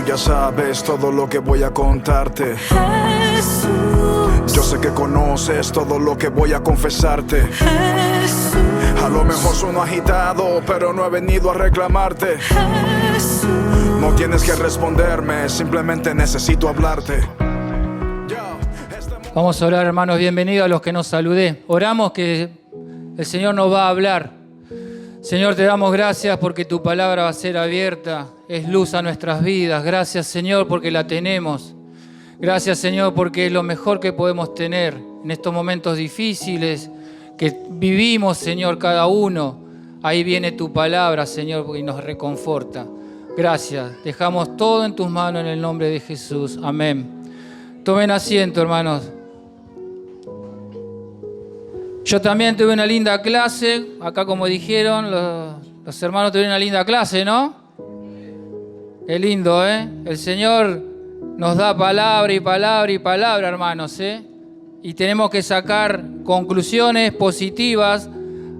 tú ya sabes todo lo que voy a contarte. Jesús, Yo sé que conoces todo lo que voy a confesarte. Jesús, A lo mejor sueno agitado, pero no he venido a reclamarte. Jesús. No tienes que responderme, simplemente necesito hablarte. Vamos a orar, hermanos, bienvenidos a los que nos saludé. Oramos que el Señor nos va a hablar. Señor, te damos gracias porque tu palabra va a ser abierta, es luz a nuestras vidas. Gracias, Señor, porque la tenemos. Gracias, Señor, porque es lo mejor que podemos tener en estos momentos difíciles que vivimos, Señor, cada uno. Ahí viene tu palabra, Señor, y nos reconforta. Gracias. Dejamos todo en tus manos en el nombre de Jesús. Amén. Tomen asiento, hermanos. Yo también tuve una linda clase. Acá, como dijeron, los hermanos tuvieron una linda clase, ¿no? Qué lindo, ¿eh? El Señor nos da palabra y palabra y palabra, hermanos, ¿eh? Y tenemos que sacar conclusiones positivas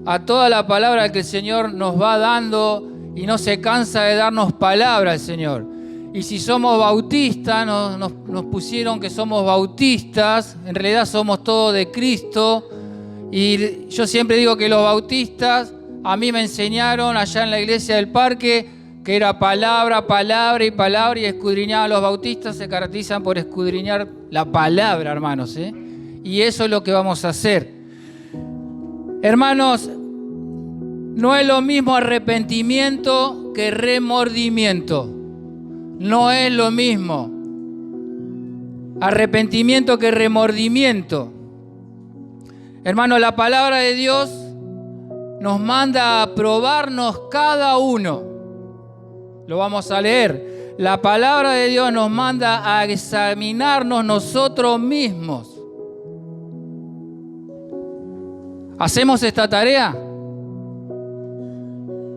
a toda la palabra que el Señor nos va dando y no se cansa de darnos palabra el Señor. Y si somos bautistas, nos pusieron que somos bautistas, en realidad somos todos de Cristo. Y yo siempre digo que los bautistas, a mí me enseñaron allá en la iglesia del parque, que era palabra, palabra y palabra, y escudriñaban. Los bautistas se caracterizan por escudriñar la palabra, hermanos, ¿eh? Y eso es lo que vamos a hacer. Hermanos, no es lo mismo arrepentimiento que remordimiento. No es lo mismo arrepentimiento que remordimiento. Hermano, la palabra de Dios nos manda a probarnos cada uno. Lo vamos a leer. La palabra de Dios nos manda a examinarnos nosotros mismos. ¿Hacemos esta tarea?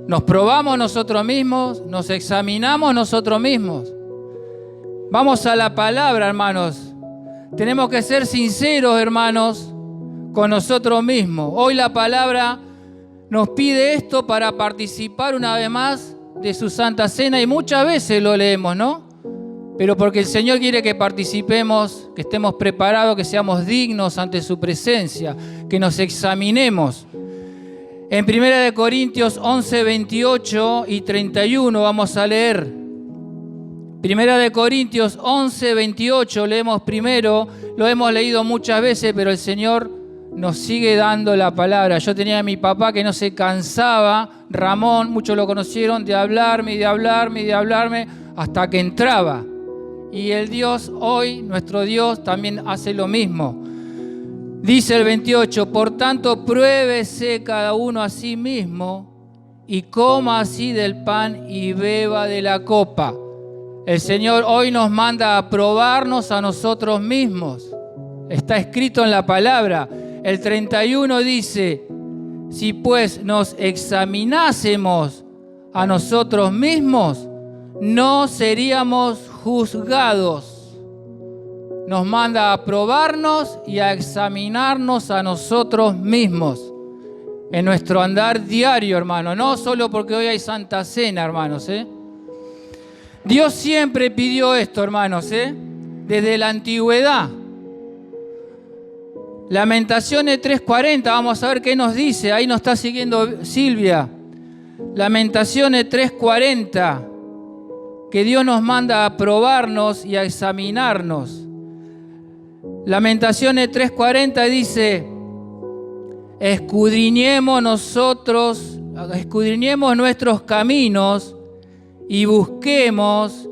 Nos probamos nosotros mismos, nos examinamos nosotros mismos. Vamos a la palabra, hermanos. Tenemos que ser sinceros, hermanos, con nosotros mismos. Hoy la palabra nos pide esto para participar una vez más de su Santa Cena, y muchas veces lo leemos, ¿no? Pero porque el Señor quiere que participemos, que estemos preparados, que seamos dignos ante su presencia, que nos examinemos. En 1 Corintios 11, 28 y 31 vamos a leer. 1 Corintios 11, 28 leemos primero, lo hemos leído muchas veces, pero el Señor nos sigue dando la palabra. Yo tenía a mi papá que no se cansaba, Ramón, muchos lo conocieron, de hablarme y de hablarme y de hablarme hasta que entraba. Y el Dios hoy, nuestro Dios, también hace lo mismo. Dice el 28, por tanto, pruébese cada uno a sí mismo y coma así del pan y beba de la copa. El Señor hoy nos manda a probarnos a nosotros mismos. Está escrito en la palabra. El 31 dice, si pues nos examinásemos a nosotros mismos, no seríamos juzgados. Nos manda a probarnos y a examinarnos a nosotros mismos en nuestro andar diario, hermano. No solo porque hoy hay Santa Cena, hermanos, ¿eh? Dios siempre pidió esto, hermanos, ¿eh? Desde la antigüedad. Lamentaciones 3:40, vamos a ver qué nos dice. Ahí nos está siguiendo Silvia. Lamentaciones 3:40, que Dios nos manda a probarnos y a examinarnos. Lamentaciones 3:40 dice, escudriñemos nuestros caminos y busquemos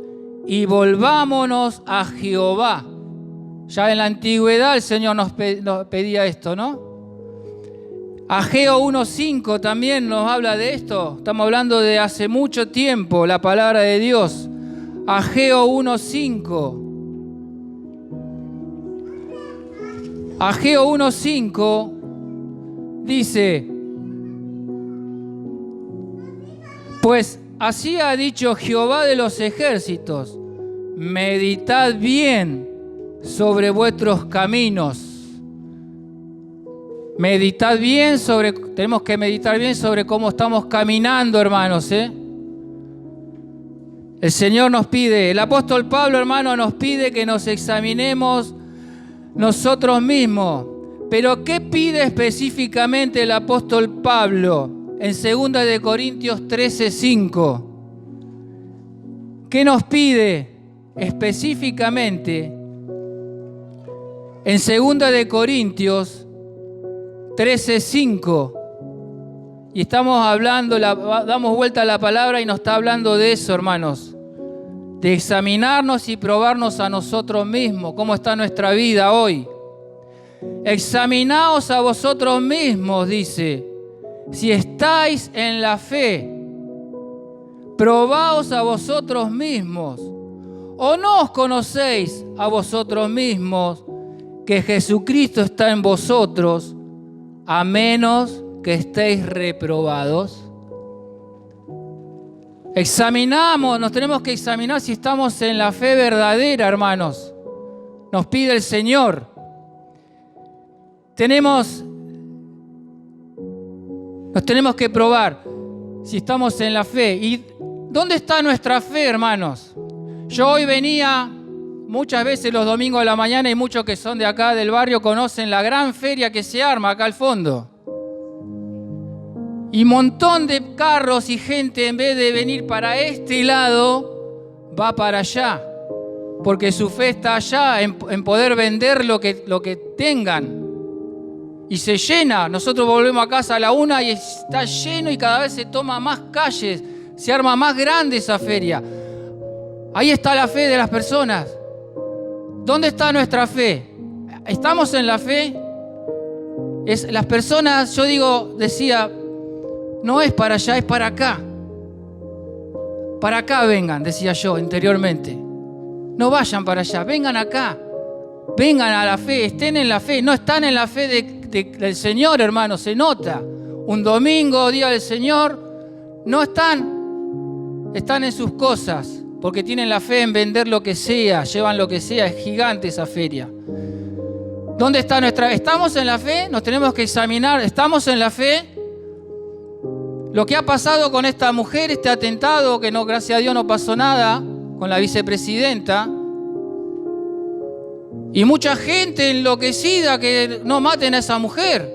y volvámonos a Jehová. Ya en la antigüedad el Señor nos pedía esto, ¿no? Ageo 1:5 también nos habla de esto. Estamos hablando de hace mucho tiempo, la palabra de Dios. Ageo 1:5. Ageo 1:5 dice, pues así ha dicho Jehová de los ejércitos, meditad bien sobre vuestros caminos. Meditad bien tenemos que meditar bien sobre cómo estamos caminando, hermanos, ¿eh? El Señor nos pide, el apóstol Pablo, hermano, nos pide que nos examinemos nosotros mismos. Pero ¿qué pide específicamente el apóstol Pablo en 2 de Corintios 13:5? ¿Qué nos pide específicamente en 2 de Corintios 13:5? Y estamos hablando, damos vuelta a la palabra y nos está hablando de eso, hermanos. De examinarnos y probarnos a nosotros mismos, cómo está nuestra vida hoy. Examinaos a vosotros mismos, dice, si estáis en la fe. Probaos a vosotros mismos. ¿O no os conocéis a vosotros mismos que Jesucristo está en vosotros, a menos que estéis reprobados? Examinamos, nos tenemos que examinar si estamos en la fe verdadera, hermanos. Nos pide el Señor. Nos tenemos que probar si estamos en la fe. ¿Y dónde está nuestra fe, hermanos? Yo hoy venía muchas veces los domingos de la mañana, y muchos que son de acá del barrio conocen la gran feria que se arma acá al fondo. Y un montón de carros y gente, en vez de venir para este lado, va para allá. Porque su fe está allá, en poder vender lo que tengan. Y se llena. Nosotros volvemos a casa a la 1 y está lleno, y cada vez se toma más calles. Se arma más grande esa feria. Ahí está la fe de las personas. ¿Dónde está nuestra fe? ¿Estamos en la fe? Las personas, decía, no es para allá, es para acá. Para acá vengan, decía yo interiormente. No vayan para allá, vengan acá. Vengan a la fe, estén en la fe. No están en la fe del Señor, hermano, se nota. Un domingo, día del Señor, no están. Están en sus cosas, porque tienen la fe en vender lo que sea, llevan lo que sea. Es gigante esa feria. ¿Dónde está nuestra? ¿Estamos en la fe? Nos tenemos que examinar. ¿Estamos en la fe? Lo que ha pasado con esta mujer, este atentado, que no, gracias a Dios no pasó nada, con la vicepresidenta. Y mucha gente enloquecida que no maten a esa mujer.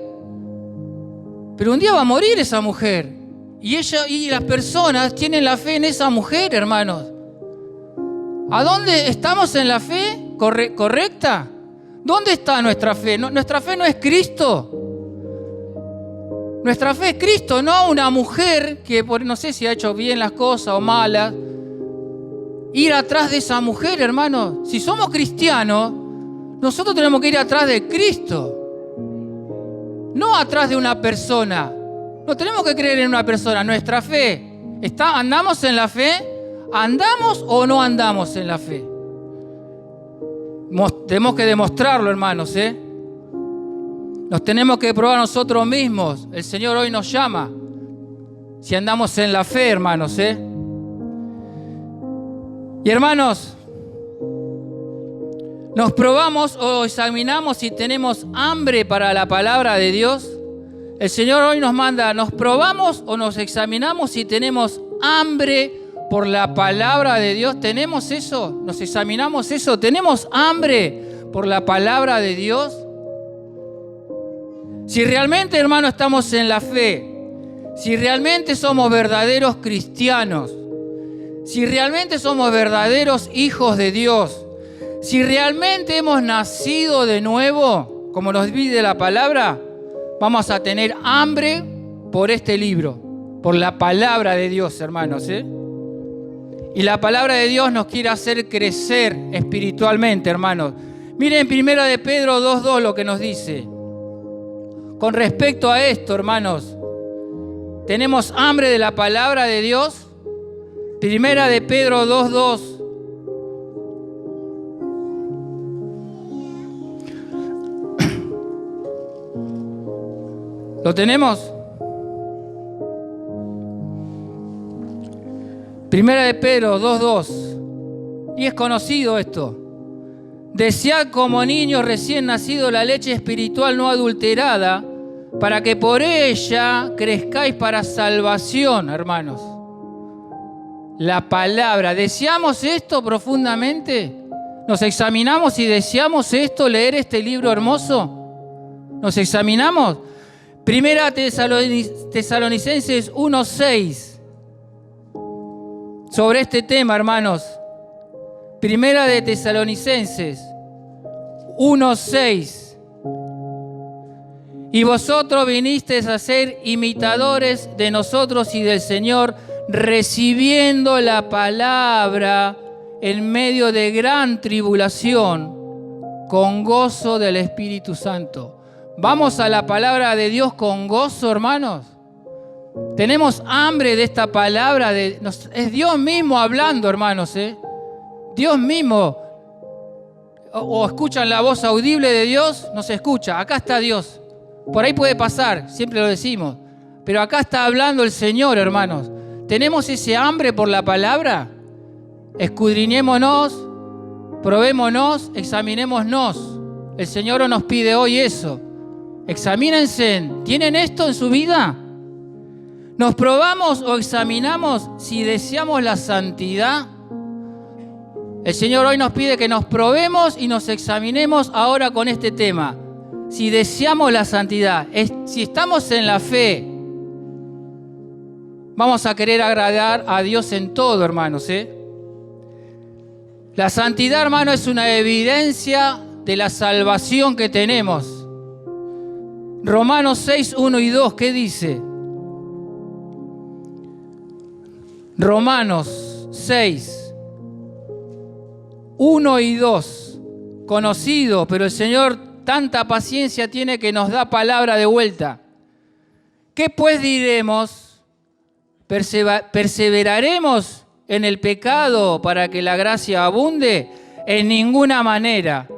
Pero un día va a morir esa mujer. Y ella y las personas tienen la fe en esa mujer, hermanos. ¿A dónde estamos en la fe correcta? ¿Dónde está nuestra fe? Nuestra fe no es Cristo. Nuestra fe es Cristo, no una mujer que no sé si ha hecho bien las cosas o malas. Ir atrás de esa mujer, hermano. Si somos cristianos, nosotros tenemos que ir atrás de Cristo. No atrás de una persona. No tenemos que creer en una persona. Nuestra fe, ¿andamos en la fe? ¿Andamos o no andamos en la fe? Tenemos que demostrarlo, hermanos, Nos tenemos que probar nosotros mismos. El Señor hoy nos llama. Si andamos en la fe, hermanos, Y hermanos, nos probamos o examinamos si tenemos hambre para la palabra de Dios. El Señor hoy nos manda, nos probamos o nos examinamos si tenemos hambre por la palabra de Dios. ¿Tenemos eso? ¿Nos examinamos eso? ¿Tenemos hambre por la palabra de Dios? Si realmente, hermano, estamos en la fe, si realmente somos verdaderos cristianos, si realmente somos verdaderos hijos de Dios, si realmente hemos nacido de nuevo, como nos dice la palabra, vamos a tener hambre por este libro, por la palabra de Dios, hermanos, Y la palabra de Dios nos quiere hacer crecer espiritualmente, hermanos. Miren 1 de Pedro 2:2 lo que nos dice. Con respecto a esto, hermanos, ¿tenemos hambre de la palabra de Dios? 1 de Pedro 2:2. ¿Lo tenemos? 1 de Pedro 2:2. Y es conocido esto. Desead como niños recién nacidos la leche espiritual no adulterada, para que por ella crezcáis para salvación, hermanos. la palabra. ¿Deseamos esto profundamente? ¿Nos examinamos y deseamos esto, leer este libro hermoso? ¿Nos examinamos? Primera Tesalonicenses 1:6. Sobre este tema, hermanos. Primera de Tesalonicenses 1:6. Y vosotros vinisteis a ser imitadores de nosotros y del Señor, recibiendo la palabra en medio de gran tribulación, con gozo del Espíritu Santo. ¿Vamos a la palabra de Dios con gozo, hermanos? Tenemos hambre de esta palabra. Es Dios mismo hablando, hermanos. Dios mismo. O escuchan la voz audible de Dios, no se escucha. Acá está Dios. Por ahí puede pasar, siempre lo decimos. Pero acá está hablando el Señor, hermanos. ¿Tenemos ese hambre por la palabra? Escudriñémonos, probémonos, examinémonos. El Señor nos pide hoy eso. Examínense. ¿Tienen esto en su vida? ¿Nos probamos o examinamos si deseamos la santidad? El Señor hoy nos pide que nos probemos y nos examinemos ahora con este tema. Si deseamos la santidad, si estamos en la fe, vamos a querer agradar a Dios en todo, hermanos. La santidad, hermano, es una evidencia de la salvación que tenemos. Romanos 6, 1 y 2, ¿qué dice? Romanos 6, 1 y 2. Conocido, pero el Señor tanta paciencia tiene que nos da palabra de vuelta. ¿Qué pues diremos? ¿Perseveraremos en el pecado para que la gracia abunde? En ninguna manera.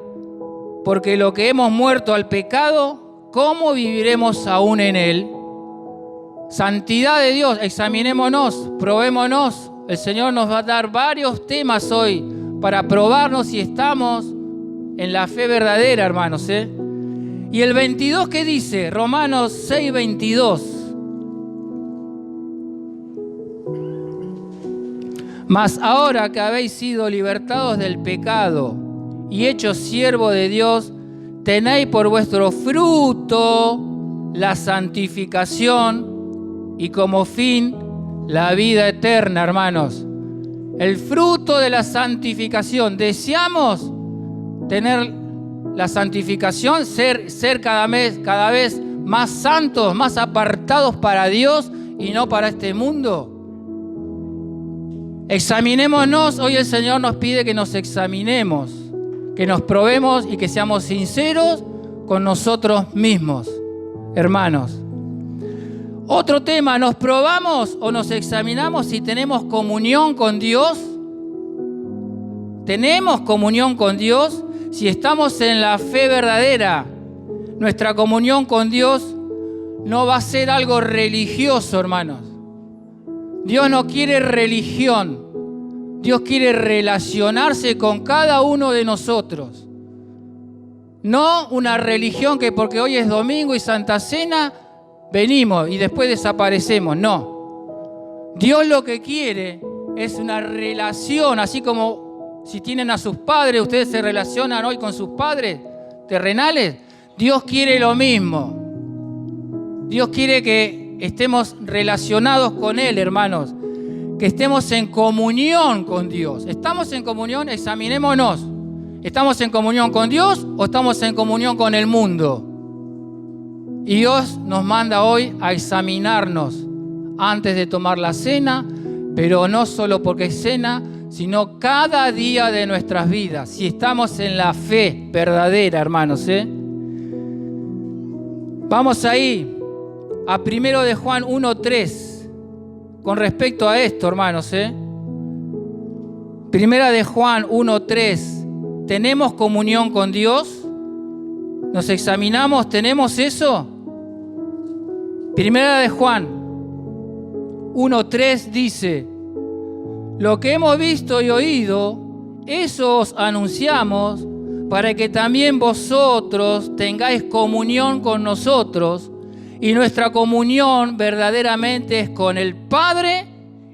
Porque lo que hemos muerto al pecado, ¿cómo viviremos aún en él? Santidad de Dios, examinémonos, probémonos. El Señor nos va a dar varios temas hoy para probarnos si estamos en la fe verdadera, hermanos. Y el 22, ¿qué dice? Romanos 6, 22. Mas ahora que habéis sido libertados del pecado y hechos siervos de Dios, tenéis por vuestro fruto la santificación y como fin la vida eterna, hermanos. El fruto de la santificación. ¿Deseamos tener la santificación? Ser cada vez más santos, más apartados para Dios y no para este mundo. Examinémonos. Hoy el Señor nos pide que nos examinemos, que nos probemos y que seamos sinceros con nosotros mismos, hermanos. Otro tema, ¿nos probamos o nos examinamos si tenemos comunión con Dios? ¿Tenemos comunión con Dios? Si estamos en la fe verdadera, nuestra comunión con Dios no va a ser algo religioso, hermanos. Dios no quiere religión. Dios quiere relacionarse con cada uno de nosotros. No una religión que porque hoy es domingo y Santa Cena venimos y después desaparecemos. No. Dios lo que quiere es una relación, así como si tienen a sus padres, ustedes se relacionan hoy con sus padres terrenales. Dios quiere lo mismo. Dios quiere que estemos relacionados con Él, hermanos. Que estemos en comunión con Dios. ¿Estamos en comunión? Examinémonos. ¿Estamos en comunión con Dios o estamos en comunión con el mundo? Y Dios nos manda hoy a examinarnos antes de tomar la cena, pero no solo porque es cena, sino cada día de nuestras vidas. Si estamos en la fe verdadera, hermanos. Vamos ahí a 1 de Juan 1:3 con respecto a esto, hermanos. 1 de Juan 1:3. ¿Tenemos comunión con Dios? ¿Nos examinamos? ¿Tenemos eso? 1 de Juan 1:3 dice: lo que hemos visto y oído, eso os anunciamos, para que también vosotros tengáis comunión con nosotros, y nuestra comunión verdaderamente es con el Padre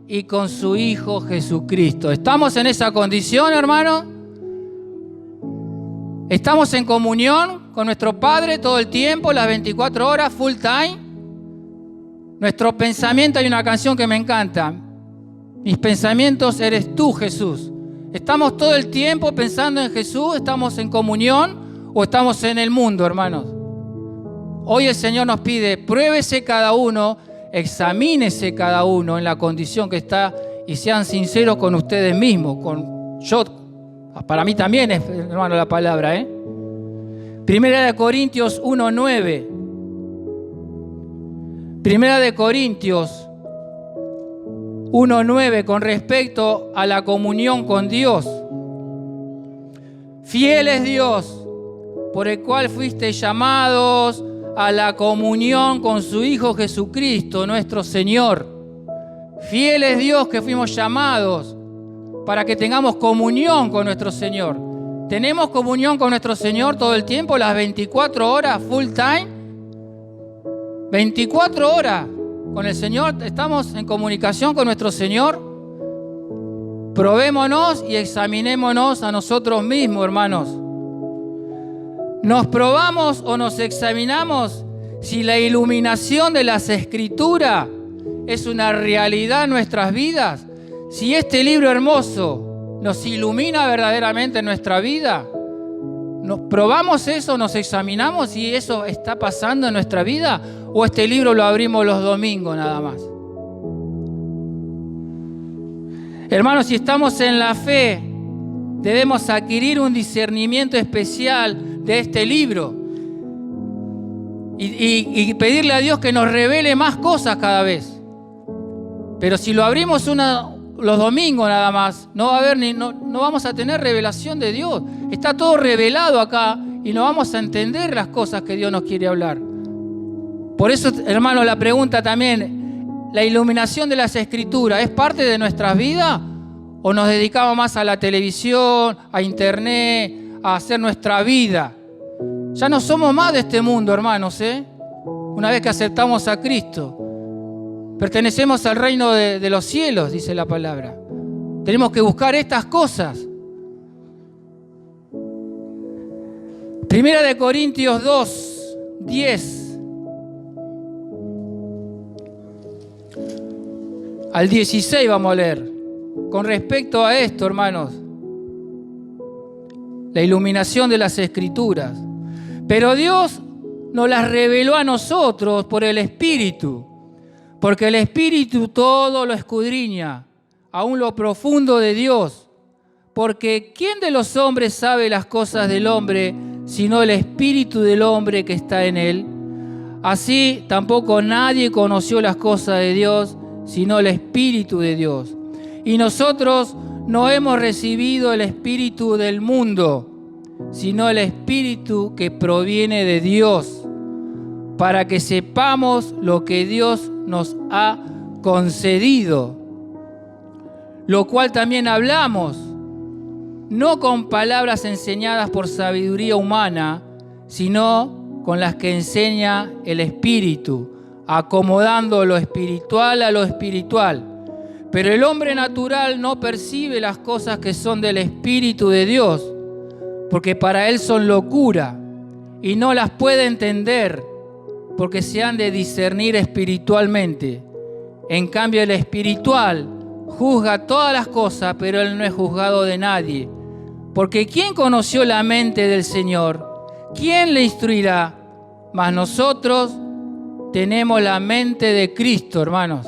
y con su Hijo Jesucristo. ¿Estamos en esa condición, hermano? ¿Estamos en comunión con nuestro Padre todo el tiempo, las 24 horas, full time? Nuestro pensamiento, hay una canción que me encanta. Mis pensamientos eres tú, Jesús. ¿Estamos todo el tiempo pensando en Jesús? ¿Estamos en comunión o estamos en el mundo, hermanos? Hoy el Señor nos pide, pruébese cada uno, examínese cada uno en la condición que está y sean sinceros con ustedes mismos. Para mí también es, hermano, la palabra, ¿eh? Primera de Corintios 1:9. Primera de Corintios 1:9 con respecto a la comunión con Dios. Fiel es Dios, por el cual fuisteis llamados a la comunión con su Hijo Jesucristo, nuestro Señor. Fiel es Dios que fuimos llamados para que tengamos comunión con nuestro Señor. ¿Tenemos comunión con nuestro Señor todo el tiempo, las 24 horas, full time? 24 horas con el Señor, ¿estamos en comunicación con nuestro Señor? Probémonos y examinémonos a nosotros mismos, hermanos. ¿Nos probamos o nos examinamos si la iluminación de las Escrituras es una realidad en nuestras vidas? Si este libro hermoso nos ilumina verdaderamente en nuestra vida, ¿nos probamos eso, nos examinamos si eso está pasando en nuestra vida? ¿O este libro lo abrimos los domingos nada más? Hermanos, si estamos en la fe, debemos adquirir un discernimiento especial de este libro y pedirle a Dios que nos revele más cosas cada vez. Pero si lo abrimos los domingos nada más, no vamos a tener revelación de Dios. Está todo revelado acá y no vamos a entender las cosas que Dios nos quiere hablar. Por eso, hermano, la pregunta también, ¿la iluminación de las Escrituras es parte de nuestras vidas? ¿O nos dedicamos más a la televisión, a internet, a hacer nuestra vida? Ya no somos más de este mundo, hermanos, ¿eh? Una vez que aceptamos a Cristo. Pertenecemos al reino de los cielos, dice la palabra. Tenemos que buscar estas cosas. Primera de Corintios 2:10 al 16 vamos a leer. Con respecto a esto, hermanos, la iluminación de las Escrituras. Pero Dios nos las reveló a nosotros por el Espíritu. Porque el Espíritu todo lo escudriña, aún lo profundo de Dios. Porque ¿quién de los hombres sabe las cosas del hombre, sino el Espíritu del hombre que está en él? Así tampoco nadie conoció las cosas de Dios, sino el Espíritu de Dios. Y nosotros no hemos recibido el espíritu del mundo, sino el Espíritu que proviene de Dios, para que sepamos lo que Dios nos ha concedido, lo cual también hablamos, no con palabras enseñadas por sabiduría humana, sino con las que enseña el Espíritu, acomodando lo espiritual a lo espiritual. Pero el hombre natural no percibe las cosas que son del Espíritu de Dios, porque para él son locura, y no las puede entender, porque se han de discernir espiritualmente. En cambio, el espiritual juzga todas las cosas, pero él no es juzgado de nadie. Porque ¿quién conoció la mente del Señor? ¿Quién le instruirá? Mas nosotros tenemos la mente de Cristo, hermanos.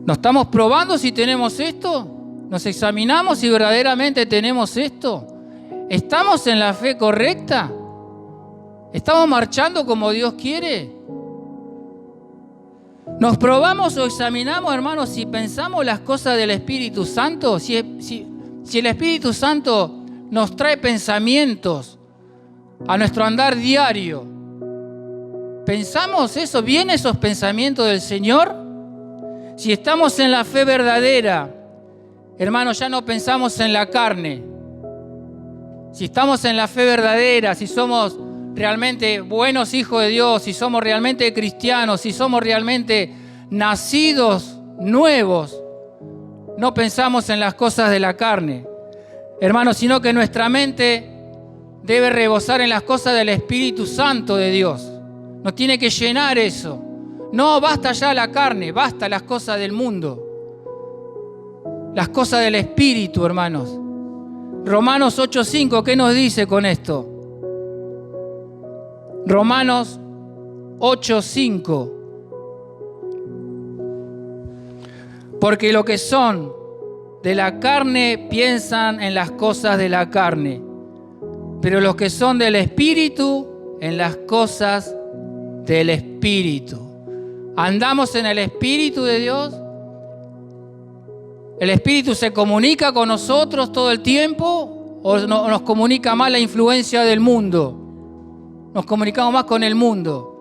¿Nos estamos probando si tenemos esto? ¿Nos examinamos si verdaderamente tenemos esto? ¿Estamos en la fe correcta? ¿Estamos marchando como Dios quiere? ¿Nos probamos o examinamos, hermanos, si pensamos las cosas del Espíritu Santo? Si el Espíritu Santo nos trae pensamientos a nuestro andar diario, ¿pensamos eso? ¿Vienen esos pensamientos del Señor? Si estamos en la fe verdadera, hermanos, ya no pensamos en la carne. Si estamos en la fe verdadera, si somos realmente buenos hijos de Dios, si somos realmente cristianos, si somos realmente nacidos nuevos, no pensamos en las cosas de la carne, hermanos, sino que nuestra mente debe rebosar en las cosas del Espíritu Santo de Dios. Nos tiene que llenar eso. No basta ya la carne, basta las cosas del mundo. Las cosas del Espíritu, hermanos. Romanos 8:5, ¿qué nos dice con esto? Romanos 8:5. Porque lo que son de la carne piensan en las cosas de la carne, pero los que son del Espíritu en las cosas del Espíritu. ¿Andamos en el Espíritu de Dios? ¿El Espíritu se comunica con nosotros todo el tiempo o nos comunica más la influencia del mundo? Nos comunicamos más con el mundo.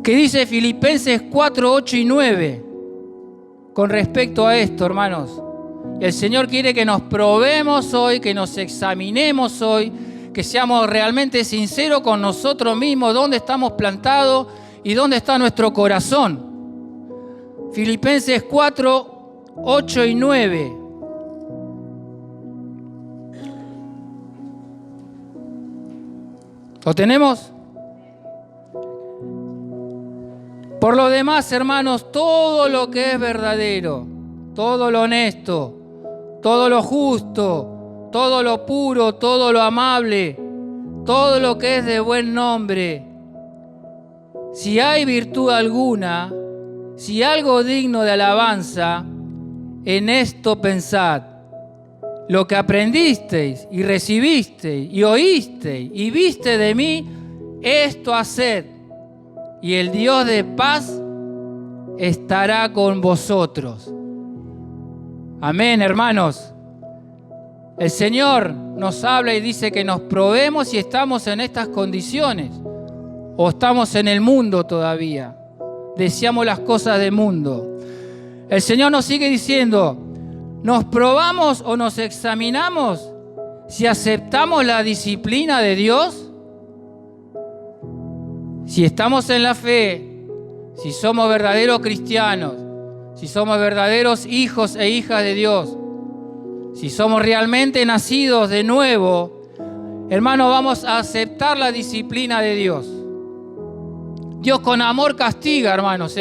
¿Qué dice Filipenses 4, 8 y 9 con respecto a esto, hermanos? El Señor quiere que nos probemos hoy, que nos examinemos hoy, que seamos realmente sinceros con nosotros mismos, dónde estamos plantados y dónde está nuestro corazón. Filipenses 4, 8 y 9. ¿Lo tenemos? Por lo demás, hermanos, todo lo que es verdadero, todo lo honesto, todo lo justo, todo lo puro, todo lo amable, todo lo que es de buen nombre, si hay virtud alguna, si algo digno de alabanza, en esto pensad. Lo que aprendisteis y recibisteis y oísteis y viste de mí, esto haced, y el Dios de paz estará con vosotros. Amén, hermanos. El Señor nos habla y dice que nos probemos si estamos en estas condiciones o estamos en el mundo todavía. Deseamos las cosas del mundo. El Señor nos sigue diciendo, ¿nos probamos o nos examinamos si aceptamos la disciplina de Dios? Si estamos en la fe, si somos verdaderos cristianos, si somos verdaderos hijos e hijas de Dios, si somos realmente nacidos de nuevo, hermanos, vamos a aceptar la disciplina de Dios. Dios con amor castiga, hermanos,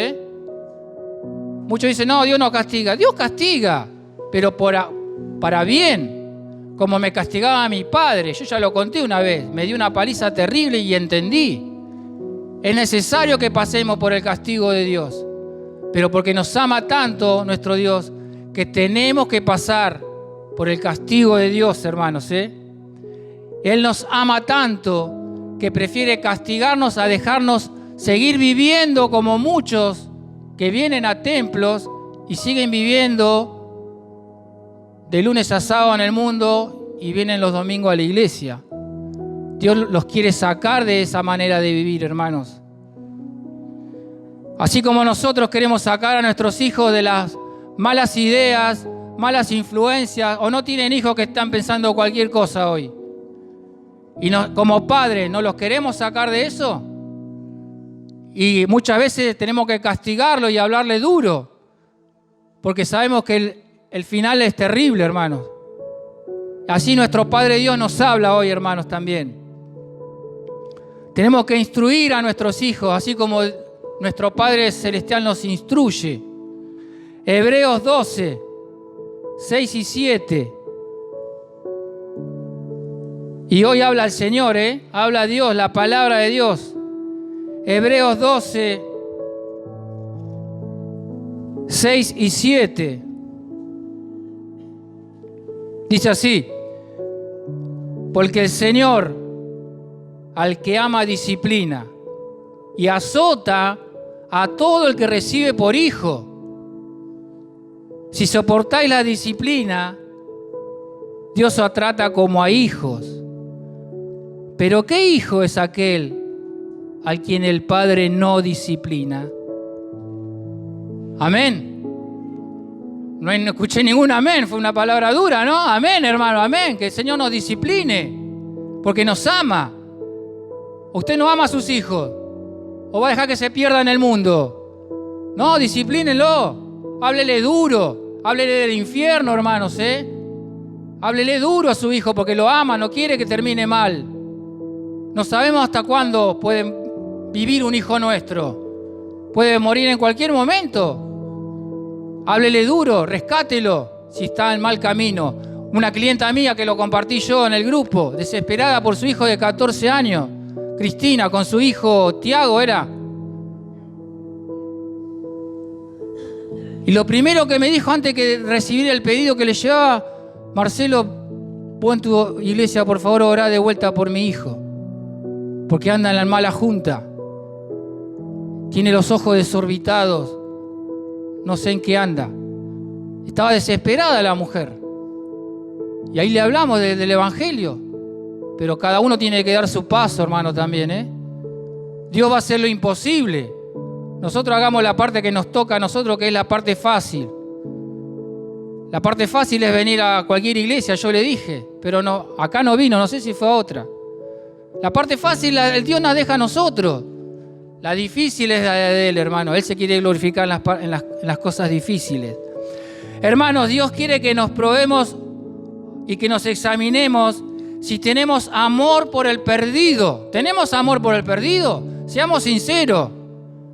Muchos dicen, no, Dios no castiga. Dios castiga, pero para bien, como me castigaba mi padre. Yo ya lo conté una vez, me dio una paliza terrible y entendí. Es necesario que pasemos por el castigo de Dios, pero porque nos ama tanto nuestro Dios, que tenemos que pasar por el castigo de Dios, hermanos, Él nos ama tanto que prefiere castigarnos a dejarnos seguir viviendo como muchos que vienen a templos y siguen viviendo de lunes a sábado en el mundo y vienen los domingos a la iglesia. Dios los quiere sacar de esa manera de vivir, hermanos. Así como nosotros queremos sacar a nuestros hijos de las malas ideas, malas influencias, o no tienen hijos que están pensando cualquier cosa hoy. Y como padres, ¿no los queremos sacar de eso? Y muchas veces tenemos que castigarlo y hablarle duro, porque sabemos que el final es terrible, hermanos. Así nuestro Padre Dios nos habla hoy, hermanos, también. Tenemos que instruir a nuestros hijos, así como nuestro Padre Celestial nos instruye. Hebreos 12, 6 y 7. Y hoy habla el Señor, habla Dios, la palabra de Dios. Hebreos 12, 6 y 7. Dice así: porque el Señor al que ama disciplina y azota a todo el que recibe por hijo. Si soportáis la disciplina, Dios os trata como a hijos. Pero ¿qué hijo es aquel al quien el Padre no disciplina? Amén. No escuché ningún amén, fue una palabra dura, ¿no? Amén, hermano, amén. Que el Señor nos discipline, porque nos ama. Usted no ama a sus hijos. ¿O va a dejar que se pierda en el mundo? No, disciplínenlo. Háblele duro. Háblele del infierno, hermanos, Háblele duro a su hijo porque lo ama, no quiere que termine mal. No sabemos hasta cuándo puede vivir un hijo nuestro. Puede morir en cualquier momento. Háblele duro, rescátelo si está en mal camino. Una clienta mía que lo compartí yo en el grupo, desesperada por su hijo de 14 años, Cristina, con su hijo Tiago era. Y lo primero que me dijo antes de recibir el pedido que le llevaba, Marcelo, pon en tu iglesia, por favor, orá de vuelta por mi hijo, porque anda en la mala junta. Tiene los ojos desorbitados, no sé en qué anda. Estaba desesperada la mujer. Y ahí le hablamos del Evangelio. Pero cada uno tiene que dar su paso, hermano, también, Dios va a hacer lo imposible. Nosotros hagamos la parte que nos toca a nosotros, que es la parte fácil. La parte fácil es venir a cualquier iglesia, yo le dije. Pero no, acá no vino, no sé si fue a otra. La parte fácil, el Dios nos deja a nosotros. La difícil es la de Él, hermano. Él se quiere glorificar en las cosas difíciles. Hermanos, Dios quiere que nos probemos y que nos examinemos si tenemos amor por el perdido. ¿Tenemos amor por el perdido? Seamos sinceros.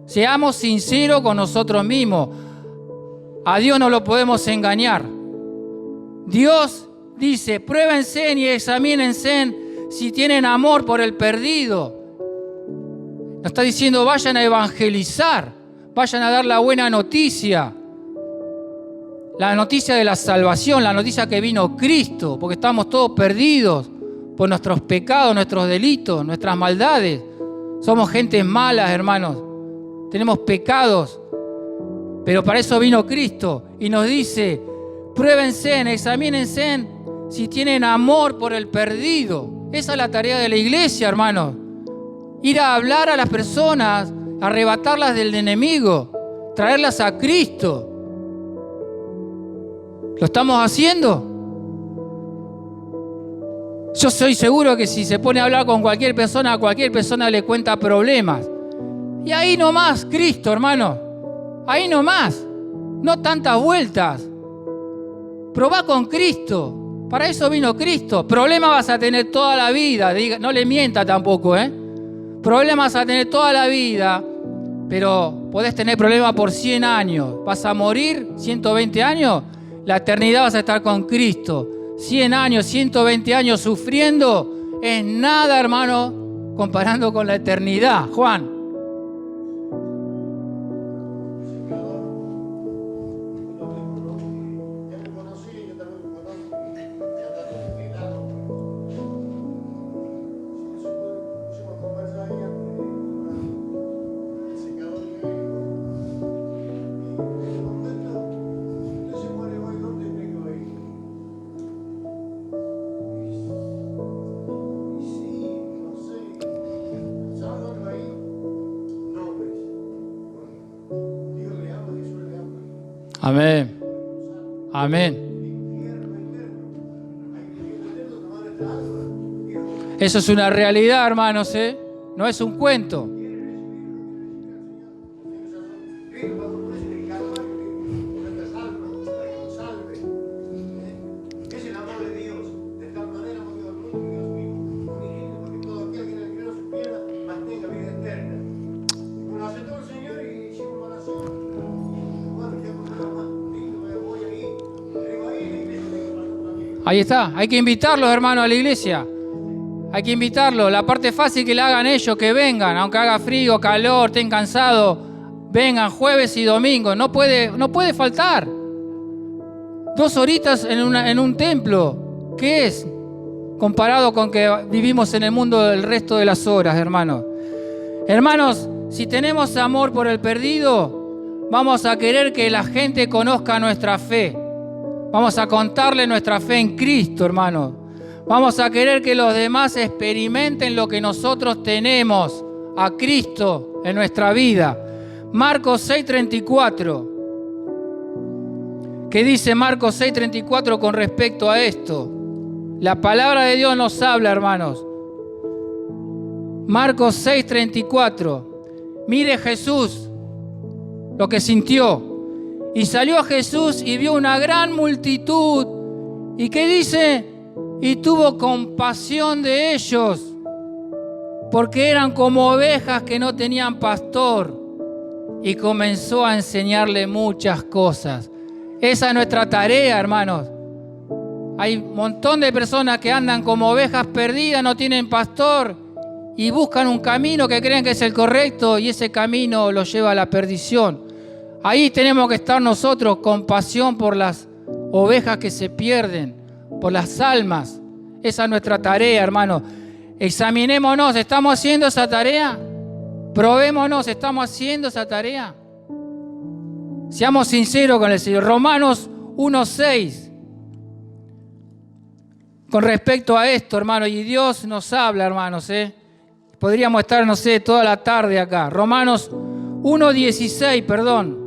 Seamos sinceros con nosotros mismos. A Dios no lo podemos engañar. Dios dice, pruébense y examínense si tienen amor por el perdido. Nos está diciendo, vayan a evangelizar, vayan a dar la buena noticia. La noticia de la salvación, la noticia que vino Cristo, porque estamos todos perdidos por nuestros pecados, nuestros delitos, nuestras maldades. Somos gentes malas, hermanos. Tenemos pecados, pero para eso vino Cristo y nos dice, pruébense, examínense si tienen amor por el perdido. Esa es la tarea de la iglesia, hermanos. Ir a hablar a las personas, arrebatarlas del enemigo, traerlas a Cristo. ¿Lo estamos haciendo? Yo soy seguro que si se pone a hablar con cualquier persona, a cualquier persona le cuenta problemas. Y ahí nomás, Cristo, hermano. Ahí nomás. No tantas vueltas. Probá con Cristo. Para eso vino Cristo. Problemas vas a tener toda la vida. No le mienta tampoco, Problemas vas a tener toda la vida. Pero podés tener problemas por 100 años. Vas a morir 120 años. La eternidad vas a estar con Cristo. 100 años, 120 años sufriendo es nada, hermano, comparando con la eternidad. Juan. Amén. Amén. Eso es una realidad, hermanos, No es un cuento. Ahí está, hay que invitarlos, hermanos, a la iglesia. Hay que invitarlos. La parte fácil que la hagan ellos, que vengan, aunque haga frío, calor, estén cansados, vengan jueves y domingo. No puede faltar. 2 horitas en un templo. ¿Qué es? Comparado con que vivimos en el mundo el resto de las horas, hermanos. Hermanos, si tenemos amor por el perdido, vamos a querer que la gente conozca nuestra fe. Vamos a contarle nuestra fe en Cristo, hermanos. Vamos a querer que los demás experimenten lo que nosotros tenemos, a Cristo en nuestra vida. Marcos 6:34. ¿Qué dice Marcos 6:34 con respecto a esto? La palabra de Dios nos habla, hermanos. Marcos 6:34. Mire Jesús lo que sintió. Y salió a Jesús y vio una gran multitud. ¿Y qué dice? Y tuvo compasión de ellos, porque eran como ovejas que no tenían pastor. Y comenzó a enseñarle muchas cosas. Esa es nuestra tarea, hermanos. Hay un montón de personas que andan como ovejas perdidas, no tienen pastor y buscan un camino que creen que es el correcto y ese camino los lleva a la perdición. Ahí tenemos que estar nosotros con pasión por las ovejas que se pierden, por las almas. Esa es nuestra tarea, hermanos. Examinémonos, ¿estamos haciendo esa tarea? Probémonos, ¿estamos haciendo esa tarea? Seamos sinceros con el Señor. Romanos 1:6. Con respecto a esto, hermanos, y Dios nos habla, hermanos, podríamos estar, no sé, toda la tarde acá. Romanos 1:16, perdón.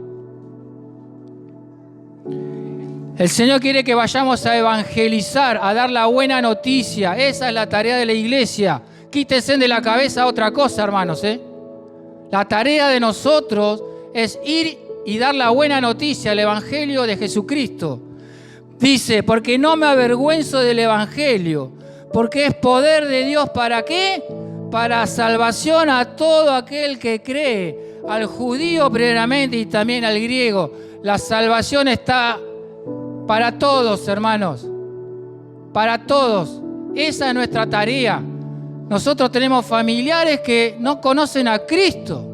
El Señor quiere que vayamos a evangelizar, a dar la buena noticia. Esa es la tarea de la iglesia. Quítense de la cabeza otra cosa, hermanos, La tarea de nosotros es ir y dar la buena noticia, el evangelio de Jesucristo. Dice, porque no me avergüenzo del evangelio, porque es poder de Dios, ¿para qué? Para salvación a todo aquel que cree, al judío primeramente y también al griego. La salvación está para todos, hermanos, para todos. Esa es nuestra tarea. Nosotros tenemos familiares que no conocen a Cristo.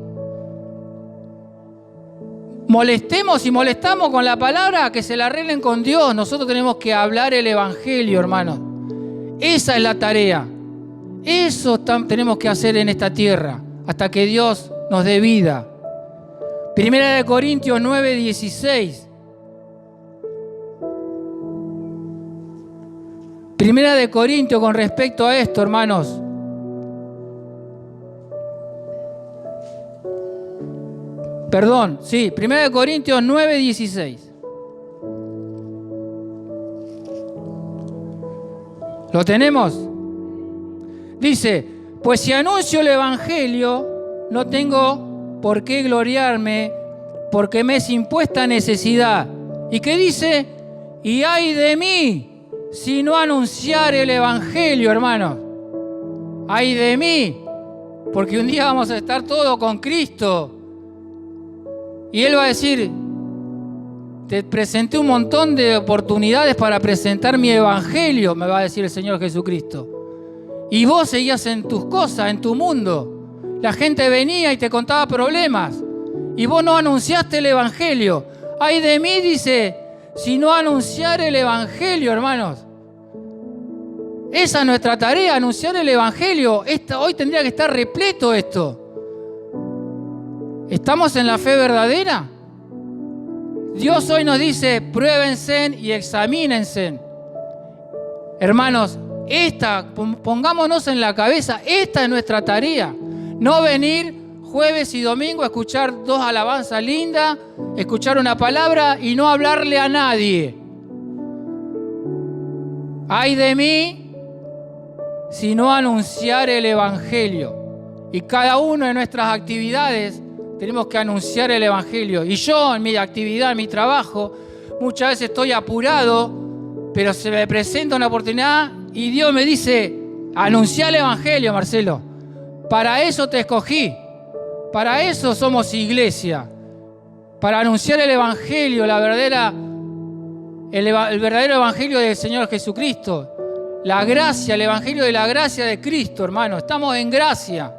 Molestemos y molestamos con la palabra, que se la arreglen con Dios. Nosotros tenemos que hablar el evangelio, hermanos. Esa es la tarea. Eso tenemos que hacer en esta tierra hasta que Dios nos dé vida. Primera de Corintios 9:16. Primera de Corintios con respecto a esto, hermanos. Perdón, sí, 1 Corintios 9:16. ¿Lo tenemos? Dice, pues si anuncio el evangelio, no tengo por qué gloriarme, porque me es impuesta necesidad. ¿Y qué dice? Y ay de mí, si no anunciar el evangelio, hermanos. Ay de mí, porque un día vamos a estar todos con Cristo. Y Él va a decir, te presenté un montón de oportunidades para presentar mi evangelio, me va a decir el Señor Jesucristo. Y vos seguías en tus cosas, en tu mundo. La gente venía y te contaba problemas. Y vos no anunciaste el evangelio. Ay de mí, dice, si no anunciar el evangelio, hermanos. Esa es nuestra tarea, anunciar el evangelio. Hoy tendría que estar repleto esto. ¿Estamos en la fe verdadera? Dios hoy nos dice, pruébense y examínense. Hermanos, pongámonos en la cabeza, esta es nuestra tarea. No venir jueves y domingo a escuchar dos alabanzas lindas, escuchar una palabra y no hablarle a nadie. Ay de mí si no anunciar el evangelio. Y cada uno de nuestras actividades tenemos que anunciar el evangelio. Y yo en mi actividad, en mi trabajo, muchas veces estoy apurado, pero se me presenta una oportunidad y Dios me dice, anuncia el evangelio, Marcelo. Para eso te escogí. Para eso somos iglesia. Para anunciar el evangelio, el verdadero evangelio del Señor Jesucristo. La gracia, el evangelio de la gracia de Cristo, hermano. Estamos en gracia.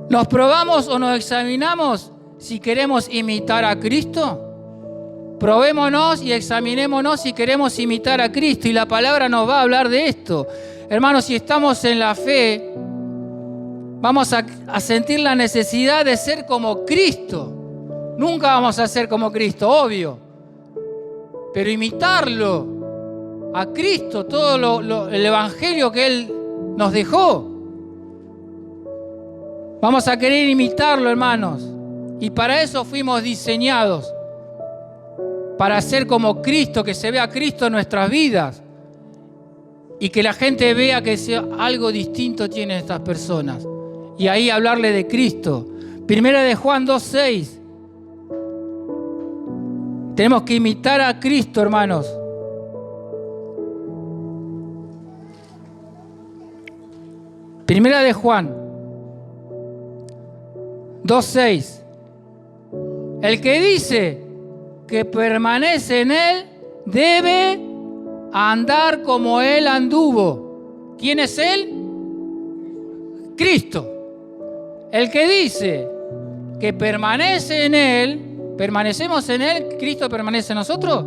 ¿Nos probamos o nos examinamos si queremos imitar a Cristo? Probémonos y examinémonos si queremos imitar a Cristo. Y la palabra nos va a hablar de esto. Hermanos, si estamos en la fe, vamos a sentir la necesidad de ser como Cristo. Nunca vamos a ser como Cristo, obvio. Pero imitarlo a Cristo, todo el evangelio que Él nos dejó. Vamos a querer imitarlo, hermanos. Y para eso fuimos diseñados. Para ser como Cristo, que se vea Cristo en nuestras vidas. Y que la gente vea que algo distinto tienen estas personas. y ahí hablarle de Cristo. Primera de Juan 2:6. Tenemos que imitar a Cristo, hermanos. Primera de Juan 2:6. El que dice que permanece en Él debe andar como Él anduvo. ¿Quién es Él? Cristo. El que dice que permanece en Él, permanecemos en Él, Cristo permanece en nosotros.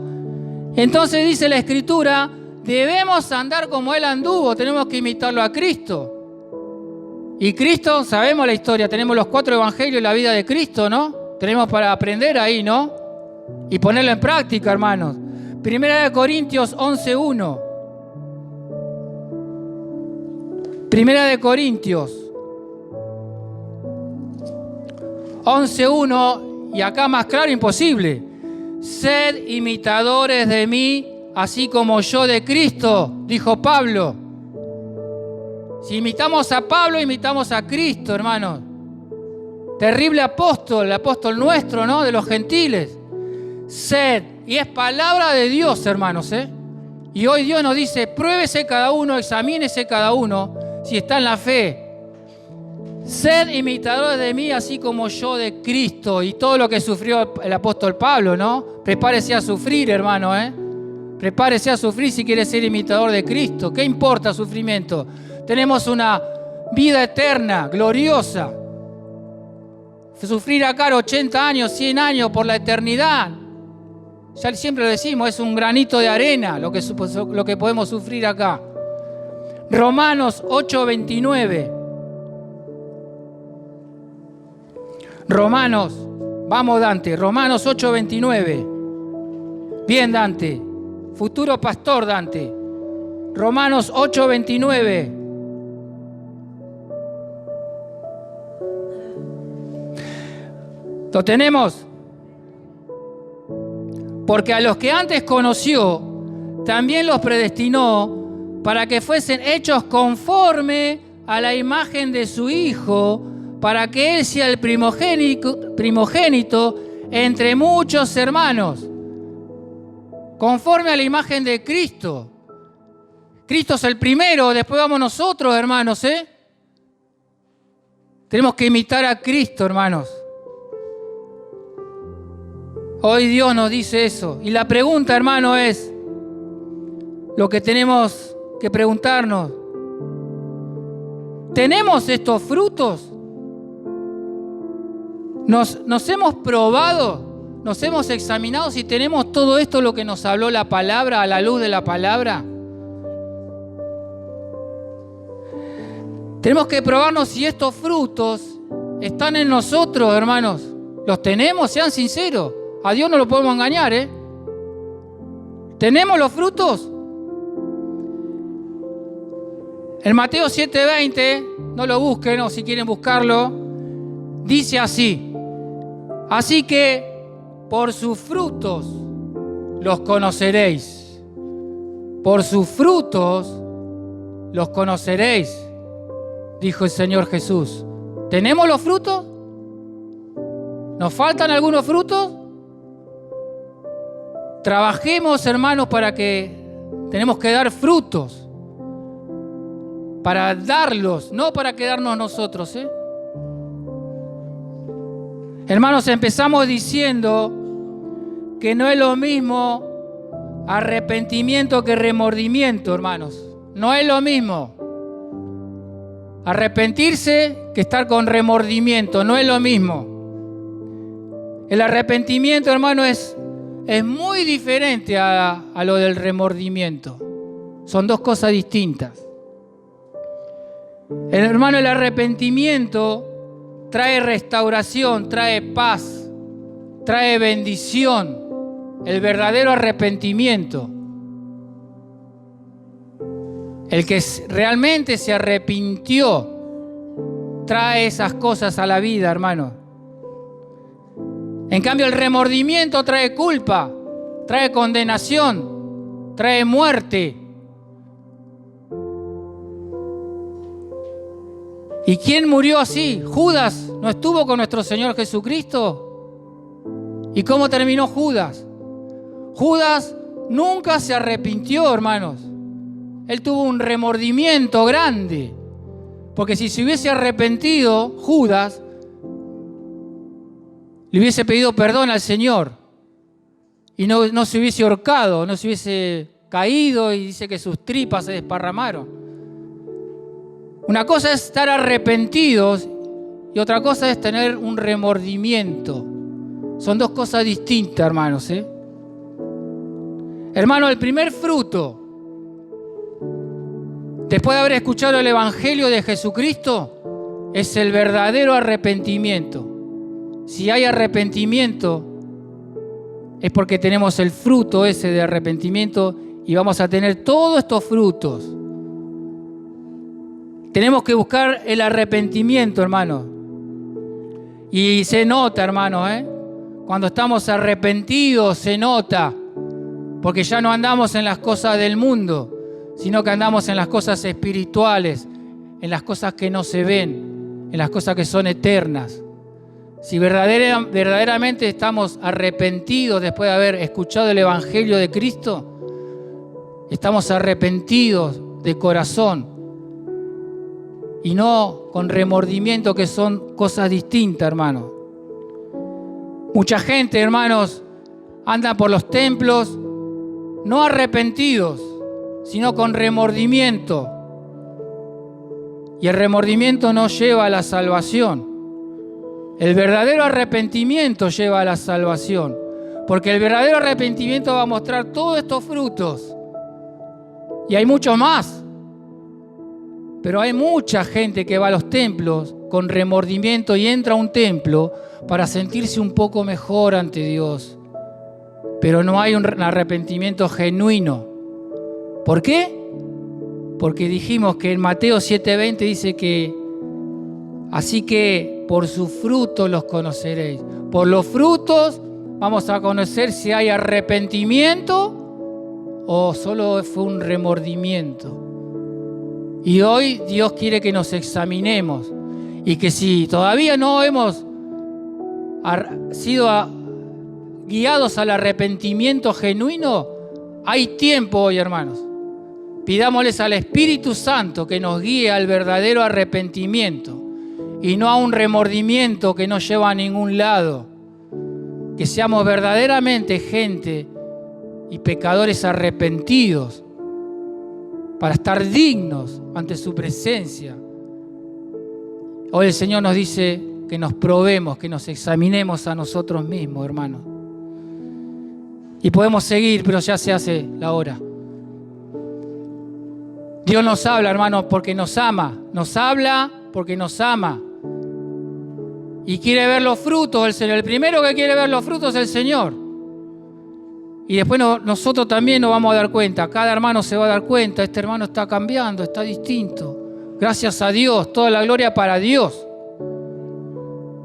Entonces dice la Escritura, debemos andar como Él anduvo, tenemos que imitarlo a Cristo. Y Cristo, sabemos la historia, tenemos los 4 evangelios y la vida de Cristo, ¿no? Tenemos para aprender ahí, ¿no? Y ponerlo en práctica, hermanos. Primera de Corintios 11:1. Primera de Corintios 11:1, y acá más claro imposible. Sed imitadores de mí, así como yo de Cristo, dijo Pablo. Si imitamos a Pablo, imitamos a Cristo, hermanos. Terrible apóstol, el apóstol nuestro, ¿no? De los gentiles. Sed, y es palabra de Dios, hermanos, ¿eh? Y hoy Dios nos dice, pruébese cada uno, examínese cada uno, si está en la fe. Sed imitadores de mí, así como yo de Cristo. Y todo lo que sufrió el apóstol Pablo, ¿no? Prepárese a sufrir, hermano, ¿eh? Prepárese a sufrir si quiere ser imitador de Cristo. ¿Qué importa el sufrimiento? Tenemos una vida eterna, gloriosa. Sufrir acá 80 años, 100 años por la eternidad. Ya siempre lo decimos, es un granito de arena lo que podemos sufrir acá. Romanos 8:29. Romanos, vamos Dante, Romanos 8:29. Bien Dante, futuro pastor Dante. Romanos 8:29. ¿Lo tenemos? Porque a los que antes conoció, también los predestinó para que fuesen hechos conforme a la imagen de su Hijo, para que Él sea el primogénito entre muchos hermanos. Conforme a la imagen de Cristo. Cristo es el primero, después vamos nosotros, hermanos, ¿eh? Tenemos que imitar a Cristo, hermanos. Hoy Dios nos dice eso. Y la pregunta, hermano, es lo que tenemos que preguntarnos. ¿Tenemos estos frutos? ¿Nos hemos probado? ¿Nos hemos examinado si tenemos todo esto lo que nos habló la palabra a la luz de la palabra? Tenemos que probarnos si estos frutos están en nosotros, hermanos. ¿Los tenemos? Sean sinceros. A Dios no lo podemos engañar, ¿eh? ¿Tenemos los frutos? En Mateo 7:20, no lo busquen o si quieren buscarlo, dice así. Así que por sus frutos los conoceréis. Por sus frutos los conoceréis, dijo el Señor Jesús. ¿Tenemos los frutos? ¿Nos faltan algunos frutos? Trabajemos, hermanos, tenemos que dar frutos. Para darlos, no para quedarnos nosotros, ¿eh? Hermanos, empezamos diciendo que no es lo mismo arrepentimiento que remordimiento, hermanos. No es lo mismo. Arrepentirse que estar con remordimiento, no es lo mismo. El arrepentimiento, hermano, es muy diferente a lo del remordimiento. Son dos cosas distintas. Hermano, el arrepentimiento trae restauración, trae paz, trae bendición. El verdadero arrepentimiento. El que realmente se arrepintió trae esas cosas a la vida, hermano. En cambio, el remordimiento trae culpa, trae condenación, trae muerte. ¿Y quién murió así? Judas no estuvo con nuestro Señor Jesucristo. ¿Y cómo terminó Judas? Judas nunca se arrepintió, hermanos. Él tuvo un remordimiento grande. Porque si se hubiese arrepentido, Judas le hubiese pedido perdón al Señor. Y no se hubiese ahorcado, no se hubiese caído y dice que sus tripas se desparramaron. Una cosa es estar arrepentidos y otra cosa es tener un remordimiento. Son dos cosas distintas, hermanos, ¿eh? Hermano, el primer fruto, después de haber escuchado el Evangelio de Jesucristo, es el verdadero arrepentimiento. Si hay arrepentimiento, es porque tenemos el fruto ese de arrepentimiento y vamos a tener todos estos frutos. Tenemos que buscar el arrepentimiento, hermano. Y se nota, hermano, cuando estamos arrepentidos se nota, porque ya no andamos en las cosas del mundo, sino que andamos en las cosas espirituales, en las cosas que no se ven, en las cosas que son eternas. Si verdaderamente estamos arrepentidos después de haber escuchado el Evangelio de Cristo, estamos arrepentidos de corazón y no con remordimiento, que son cosas distintas, hermano. Mucha gente, hermanos, anda por los templos no arrepentidos, sino con remordimiento. Y el remordimiento no lleva a la salvación. El verdadero arrepentimiento lleva a la salvación, porque el verdadero arrepentimiento va a mostrar todos estos frutos. Y hay muchos más. Pero hay mucha gente que va a los templos con remordimiento y entra a un templo para sentirse un poco mejor ante Dios. Pero no hay un arrepentimiento genuino. ¿Por qué? Porque dijimos que en Mateo 7:20 dice que así que por sus frutos los conoceréis. Por los frutos vamos a conocer si hay arrepentimiento o solo fue un remordimiento. Y hoy Dios quiere que nos examinemos y que si todavía no hemos sido guiados al arrepentimiento genuino, hay tiempo hoy, hermanos. Pidámosles al Espíritu Santo que nos guíe al verdadero arrepentimiento y no a un remordimiento que no lleva a ningún lado. Que seamos verdaderamente gente y pecadores arrepentidos para estar dignos ante su presencia. Hoy el Señor nos dice que nos probemos, que nos examinemos a nosotros mismos, hermanos. Y podemos seguir, pero ya se hace la hora. Dios nos habla, hermanos, porque nos ama. Nos habla porque nos ama. Y quiere ver los frutos del Señor. El primero que quiere ver los frutos es el Señor. Y después nosotros también nos vamos a dar cuenta. Cada hermano se va a dar cuenta. Este hermano está cambiando, está distinto. Gracias a Dios, toda la gloria para Dios.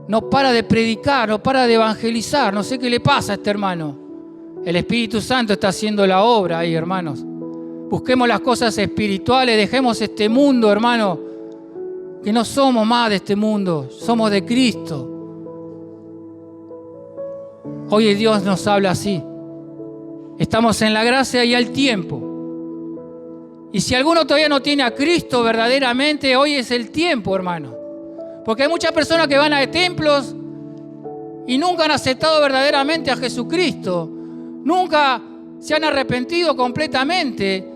No para de predicar, no para de evangelizar. No sé qué le pasa a este hermano. El Espíritu Santo está haciendo la obra ahí, hermanos. Busquemos las cosas espirituales, dejemos este mundo, hermano, que no somos más de este mundo, somos de Cristo. Hoy Dios nos habla así. Estamos en la gracia y al tiempo. Y si alguno todavía no tiene a Cristo verdaderamente, hoy es el tiempo, hermano. Porque hay muchas personas que van a templos y nunca han aceptado verdaderamente a Jesucristo. Nunca se han arrepentido completamente.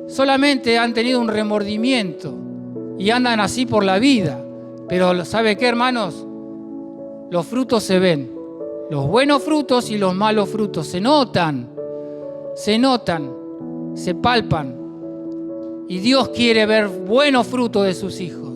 Solamente han tenido un remordimiento y andan así por la vida. Pero ¿sabe qué, hermanos? Los frutos se ven. Los buenos frutos y los malos frutos se notan, se palpan. Y Dios quiere ver buenos frutos de sus hijos.